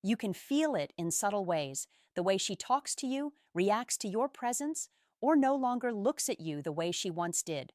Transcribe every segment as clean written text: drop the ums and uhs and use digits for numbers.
You can feel it in subtle ways, the way she talks to you, reacts to your presence, or no longer looks at you the way she once did.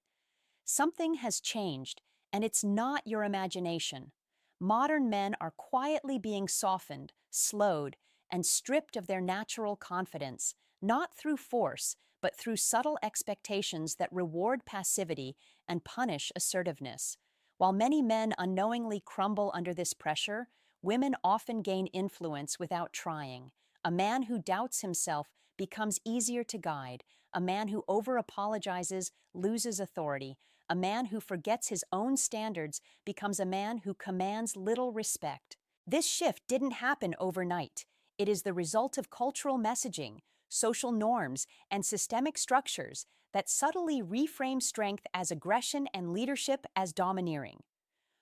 Something has changed, and it's not your imagination. Modern men are quietly being softened, slowed, and stripped of their natural confidence, not through force, but through subtle expectations that reward passivity and punish assertiveness. While many men unknowingly crumble under this pressure, women often gain influence without trying. A man who doubts himself becomes easier to guide. A man who over-apologizes loses authority. A man who forgets his own standards becomes a man who commands little respect. This shift didn't happen overnight. It is the result of cultural messaging, social norms, and systemic structures that subtly reframe strength as aggression and leadership as domineering.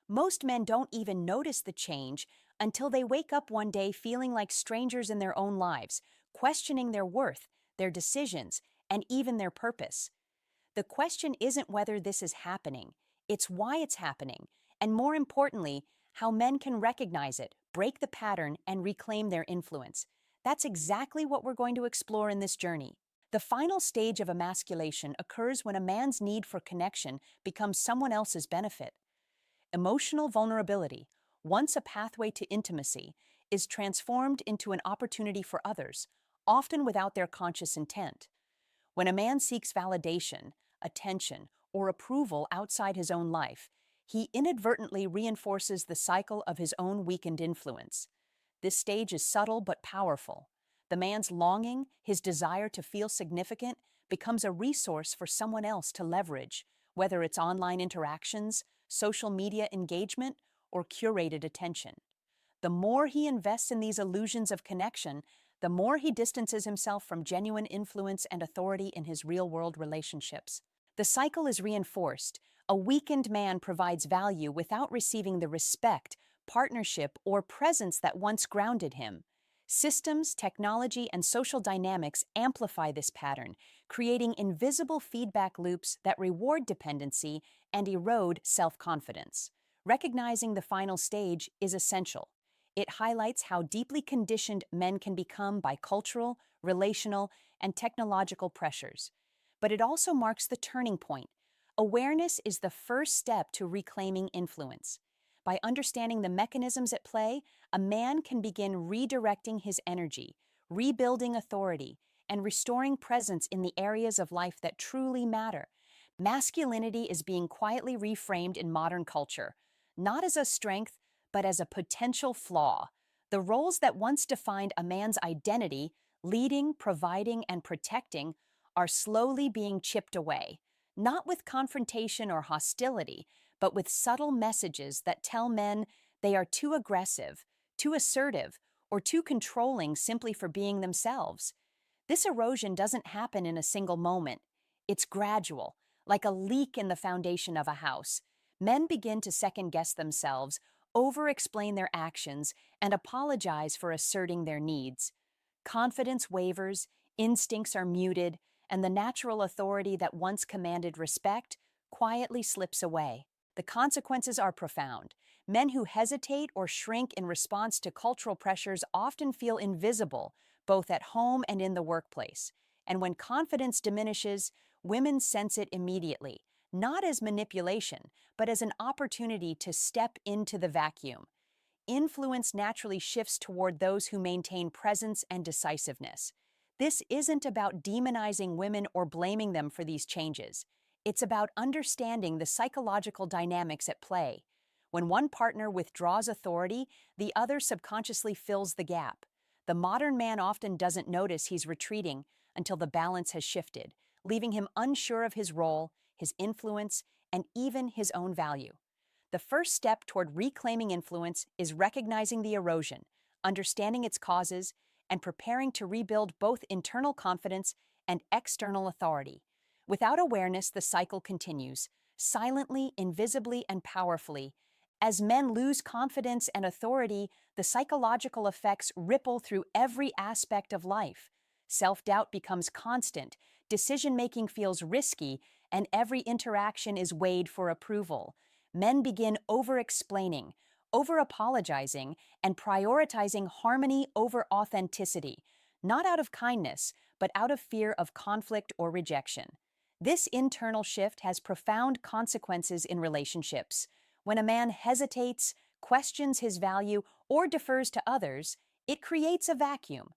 Most men don't even notice the change until they wake up one day feeling like strangers in their own lives, questioning their worth, their decisions, and even their purpose. The question isn't whether this is happening, it's why it's happening, and more importantly, how men can recognize it, break the pattern, and reclaim their influence. That's exactly what we're going to explore in this journey. The final stage of emasculation occurs when a man's need for connection becomes someone else's benefit. Emotional vulnerability, once a pathway to intimacy, is transformed into an opportunity for others, often without their conscious intent. When a man seeks validation, attention, or approval outside his own life, he inadvertently reinforces the cycle of his own weakened influence. This stage is subtle but powerful. The man's longing, his desire to feel significant, becomes a resource for someone else to leverage, whether it's online interactions, social media engagement, or curated attention. The more he invests in these illusions of connection, the more he distances himself from genuine influence and authority in his real-world relationships. The cycle is reinforced. A weakened man provides value without receiving the respect, partnership, or presence that once grounded him. Systems, technology, and social dynamics amplify this pattern, creating invisible feedback loops that reward dependency and erode self-confidence. Recognizing the final stage is essential. It highlights how deeply conditioned men can become by cultural, relational, and technological pressures. But it also marks the turning point. Awareness is the first step to reclaiming influence. By understanding the mechanisms at play, a man can begin redirecting his energy, rebuilding authority, and restoring presence in the areas of life that truly matter. Masculinity is being quietly reframed in modern culture, not as a strength, but as a potential flaw. The roles that once defined a man's identity, leading, providing, and protecting, are slowly being chipped away, not with confrontation or hostility, but with subtle messages that tell men they are too aggressive, too assertive, or too controlling simply for being themselves. This erosion doesn't happen in a single moment. It's gradual, like a leak in the foundation of a house. Men begin to second-guess themselves, over-explain their actions, and apologize for asserting their needs. Confidence wavers, instincts are muted, and the natural authority that once commanded respect quietly slips away. The consequences are profound. Men who hesitate or shrink in response to cultural pressures often feel invisible, both at home and in the workplace. And when confidence diminishes, women sense it immediately, not as manipulation, but as an opportunity to step into the vacuum. Influence naturally shifts toward those who maintain presence and decisiveness. This isn't about demonizing women or blaming them for these changes. It's about understanding the psychological dynamics at play. When one partner withdraws authority, the other subconsciously fills the gap. The modern man often doesn't notice he's retreating until the balance has shifted, leaving him unsure of his role, his influence, and even his own value. The first step toward reclaiming influence is recognizing the erosion, understanding its causes, and preparing to rebuild both internal confidence and external authority. Without awareness, the cycle continues, silently, invisibly, and powerfully. As men lose confidence and authority, the psychological effects ripple through every aspect of life. Self-doubt becomes constant, decision-making feels risky, and every interaction is weighed for approval. Men begin over-explaining, over-apologizing, and prioritizing harmony over authenticity, not out of kindness, but out of fear of conflict or rejection. This internal shift has profound consequences in relationships. When a man hesitates, questions his value, or defers to others, it creates a vacuum.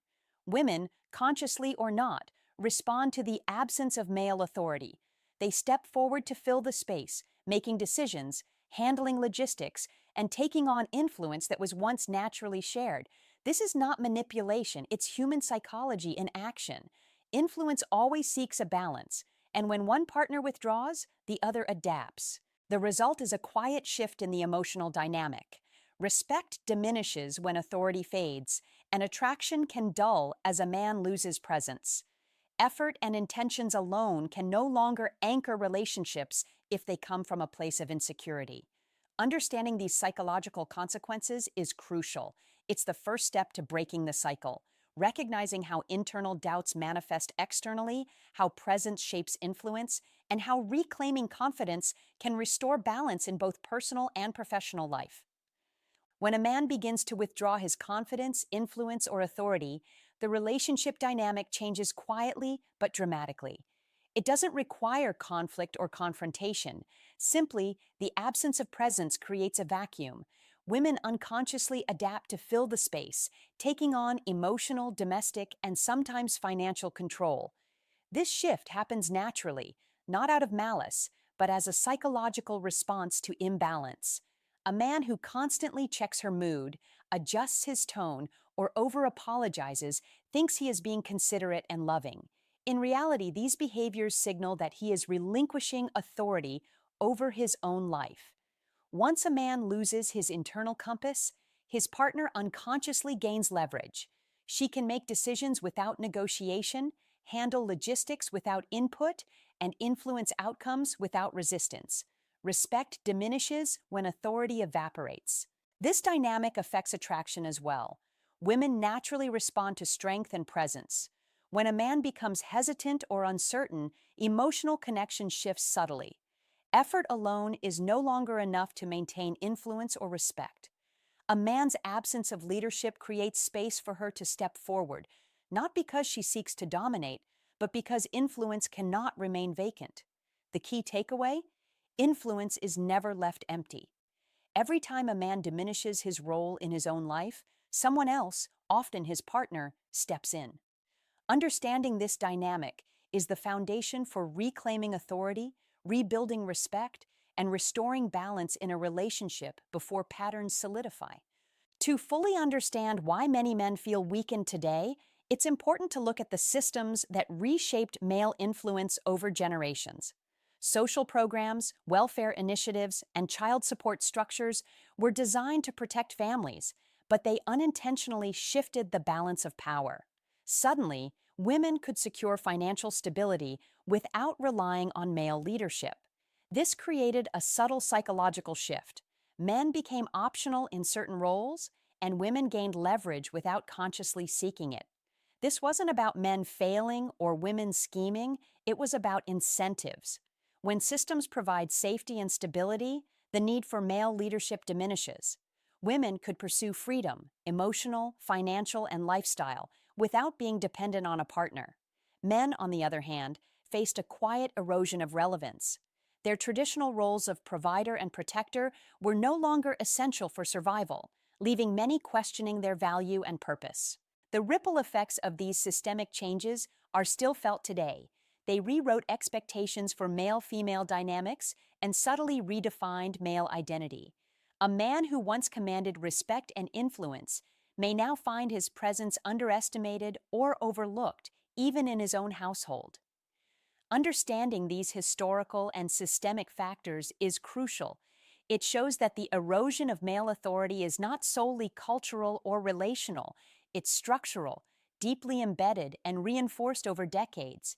Women, consciously or not, respond to the absence of male authority. They step forward to fill the space, making decisions, handling logistics, and taking on influence that was once naturally shared. This is not manipulation, it's human psychology in action. Influence always seeks a balance, and when one partner withdraws, the other adapts. The result is a quiet shift in the emotional dynamic. Respect diminishes when authority fades, and attraction can dull as a man loses presence. Effort and intentions alone can no longer anchor relationships if they come from a place of insecurity. Understanding these psychological consequences is crucial. It's the first step to breaking the cycle. Recognizing how internal doubts manifest externally, how presence shapes influence, and how reclaiming confidence can restore balance in both personal and professional life. When a man begins to withdraw his confidence, influence, or authority, the relationship dynamic changes quietly but dramatically. It doesn't require conflict or confrontation. Simply, the absence of presence creates a vacuum. Women unconsciously adapt to fill the space, taking on emotional, domestic, and sometimes financial control. This shift happens naturally, not out of malice, but as a psychological response to imbalance. A man who constantly checks her mood, adjusts his tone, or over-apologizes thinks he is being considerate and loving. In reality, these behaviors signal that he is relinquishing authority over his own life. Once a man loses his internal compass, his partner unconsciously gains leverage. She can make decisions without negotiation, handle logistics without input, and influence outcomes without resistance. Respect diminishes when authority evaporates. This dynamic affects attraction as well. Women naturally respond to strength and presence. When a man becomes hesitant or uncertain, emotional connection shifts subtly. Effort alone is no longer enough to maintain influence or respect. A man's absence of leadership creates space for her to step forward, not because she seeks to dominate, but because influence cannot remain vacant. The key takeaway? Influence is never left empty. Every time a man diminishes his role in his own life, someone else, often his partner, steps in. Understanding this dynamic is the foundation for reclaiming authority, rebuilding respect, and restoring balance in a relationship before patterns solidify. To fully understand why many men feel weakened today, it's important to look at the systems that reshaped male influence over generations. Social programs, welfare initiatives, and child support structures were designed to protect families, but they unintentionally shifted the balance of power. Suddenly, women could secure financial stability without relying on male leadership. This created a subtle psychological shift. Men became optional in certain roles, and women gained leverage without consciously seeking it. This wasn't about men failing or women scheming, it was about incentives. When systems provide safety and stability, the need for male leadership diminishes. Women could pursue freedom, emotional, financial, and lifestyle, without being dependent on a partner. Men, on the other hand, faced a quiet erosion of relevance. Their traditional roles of provider and protector were no longer essential for survival, leaving many questioning their value and purpose. The ripple effects of these systemic changes are still felt today. They rewrote expectations for male-female dynamics and subtly redefined male identity. A man who once commanded respect and influence may now find his presence underestimated or overlooked, even in his own household. Understanding these historical and systemic factors is crucial. It shows that the erosion of male authority is not solely cultural or relational, it's structural, deeply embedded, and reinforced over decades.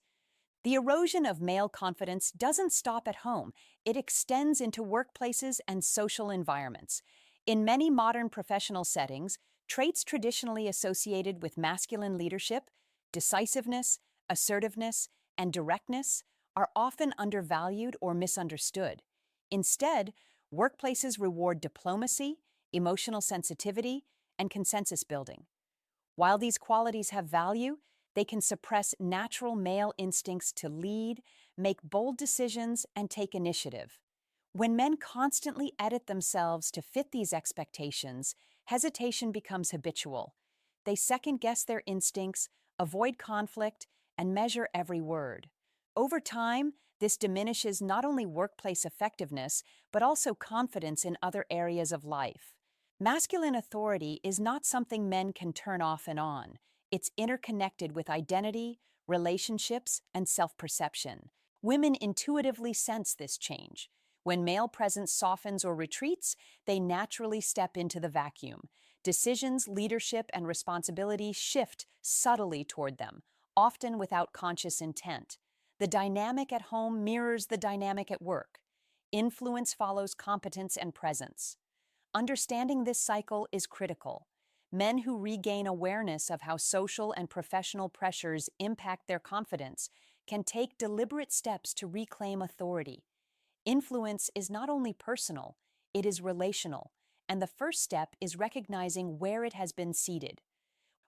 The erosion of male confidence doesn't stop at home, it extends into workplaces and social environments. In many modern professional settings, traits traditionally associated with masculine leadership, decisiveness, assertiveness, and directness, are often undervalued or misunderstood. Instead, workplaces reward diplomacy, emotional sensitivity, and consensus building. While these qualities have value, they can suppress natural male instincts to lead, make bold decisions, and take initiative. When men constantly edit themselves to fit these expectations, hesitation becomes habitual. They second guess their instincts, avoid conflict, and measure every word. Over time, this diminishes not only workplace effectiveness, but also confidence in other areas of life. Masculine authority is not something men can turn off and on. It's interconnected with identity, relationships, and self-perception. Women intuitively sense this change. When male presence softens or retreats, they naturally step into the vacuum. Decisions, leadership, and responsibility shift subtly toward them, often without conscious intent. The dynamic at home mirrors the dynamic at work. Influence follows competence and presence. Understanding this cycle is critical. Men who regain awareness of how social and professional pressures impact their confidence can take deliberate steps to reclaim authority. Influence is not only personal, it is relational, and the first step is recognizing where it has been seeded.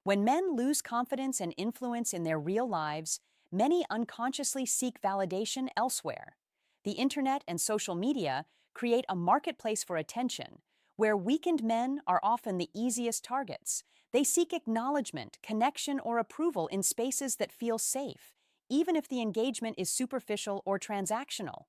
When men lose confidence and influence in their real lives, many unconsciously seek validation elsewhere. The internet and social media create a marketplace for attention, where weakened men are often the easiest targets. They seek acknowledgement, connection, or approval in spaces that feel safe, even if the engagement is superficial or transactional.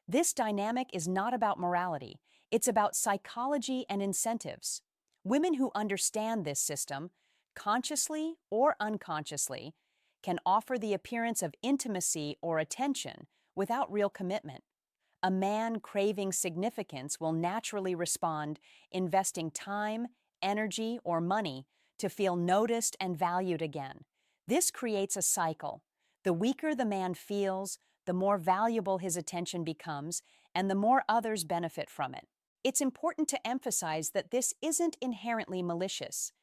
This dynamic is not about morality, it's about psychology and incentives. Women who understand this system, consciously or unconsciously, can offer the appearance of intimacy or attention without real commitment. A man craving significance will naturally respond, investing time, energy, or money to feel noticed and valued again. This creates a cycle. The weaker the man feels, the more valuable his attention becomes, and the more others benefit from it. It's important to emphasize that this isn't inherently malicious.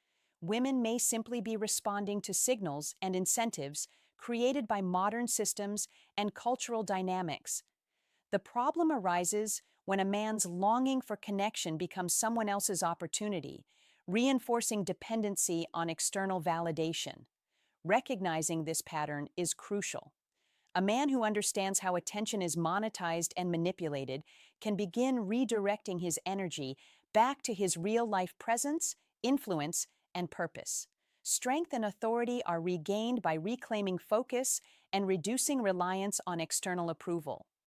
Women may simply be responding to signals and incentives created by modern systems and cultural dynamics. The problem arises when a man's longing for connection becomes someone else's opportunity, reinforcing dependency on external validation. Recognizing this pattern is crucial. A man who understands how attention is monetized and manipulated can begin redirecting his energy back to his real-life presence, influence, and purpose. Strength and authority are regained by reclaiming focus and reducing reliance on external approval.